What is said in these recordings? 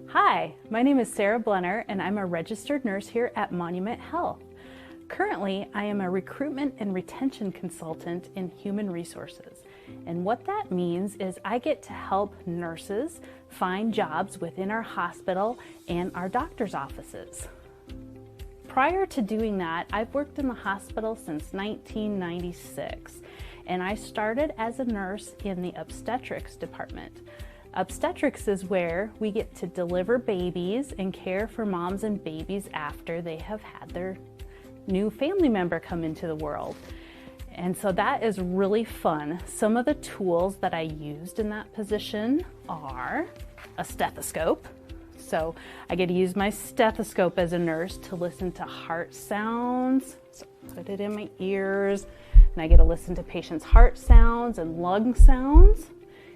Hi, my name is Sarah Blenner and I'm a registered nurse here at Monument Health. Currently, I am a recruitment and retention consultant in human resources. And what that means is I get to help nurses find jobs within our hospital and our doctor's offices. Prior to doing that, I've worked in the hospital since 1996, and I started as a nurse in the obstetrics department. Obstetrics is where we get to deliver babies and care for moms and babies after they have had their new family member come into the world. And so that is really fun. Some of the tools that I used in that position are a stethoscope. So I get to use my stethoscope as a nurse to listen to heart sounds. So put it in my ears and I get to listen to patients' heart sounds and lung sounds.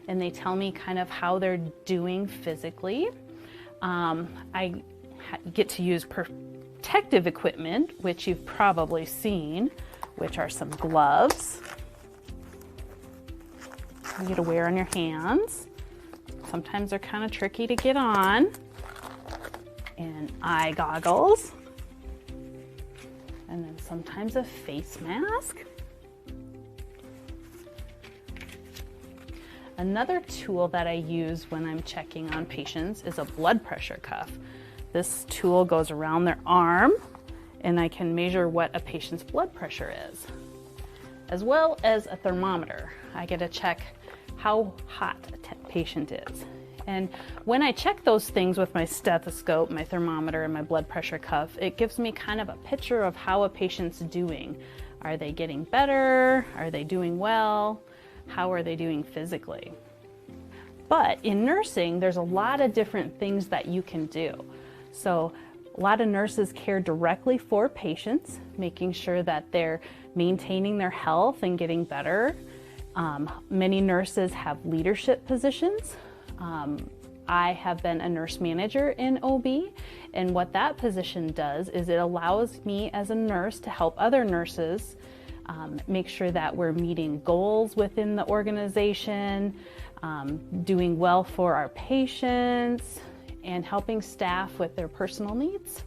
And they tell me kind of how they're doing physically. I get to use protective equipment, which you've probably seen, which are some gloves you get to wear on your hands. Sometimes they're kind of tricky to get on. And eye goggles. And then sometimes a face mask. Another tool that I use when I'm checking on patients is a blood pressure cuff. This tool goes around their arm and I can measure what a patient's blood pressure is, as well as a thermometer. I get to check how hot a patient is. And when I check those things with my stethoscope, my thermometer, and my blood pressure cuff, it gives me kind of a picture of how a patient's doing. Are they getting better? Are they doing well? How are they doing physically? But in nursing, there's a lot of different things that you can do. So a lot of nurses care directly for patients, making sure that they're maintaining their health and getting better. Many nurses have leadership positions. I have been a nurse manager in OB, and what that position does is it allows me as a nurse to help other nurses make sure that we're meeting goals within the organization, doing well for our patients, and helping staff with their personal needs.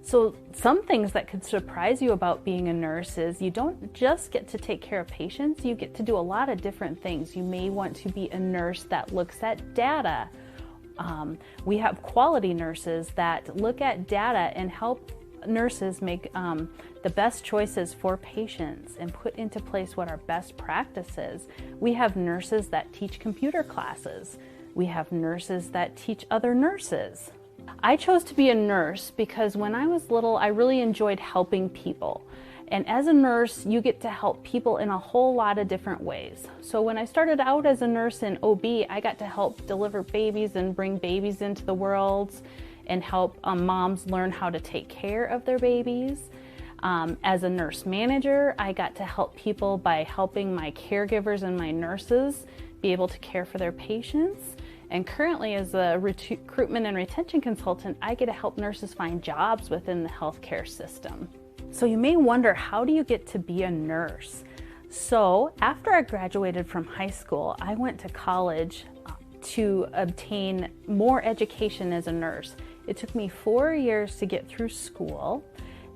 So some things that could surprise you about being a nurse is you don't just get to take care of patients, you get to do a lot of different things. You may want to be a nurse that looks at data. We have quality nurses that look at data and help nurses make the best choices for patients and put into place what our best practice is. We have nurses that teach computer classes. We have nurses that teach other nurses. I chose to be a nurse because when I was little, I really enjoyed helping people. And as a nurse, you get to help people in a whole lot of different ways. So when I started out as a nurse in OB, I got to help deliver babies and bring babies into the world and help moms learn how to take care of their babies. As a nurse manager, I got to help people by helping my caregivers and my nurses be able to care for their patients. And currently, as a recruitment and retention consultant, I get to help nurses find jobs within the healthcare system. So you may wonder, how do you get to be a nurse? So after I graduated from high school, I went to college to obtain more education as a nurse. It took me 4 years to get through school,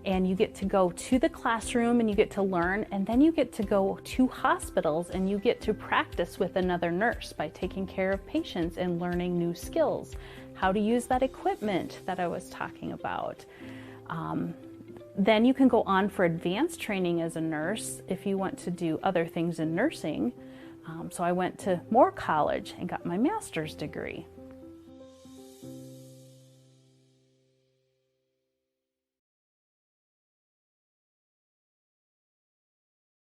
and you get to go to the classroom and you get to learn, and then you get to go to hospitals and you get to practice with another nurse by taking care of patients and learning new skills, how to use that equipment that I was talking about. Then you can go on for advanced training as a nurse if you want to do other things in nursing. So I went to more college and got my master's degree.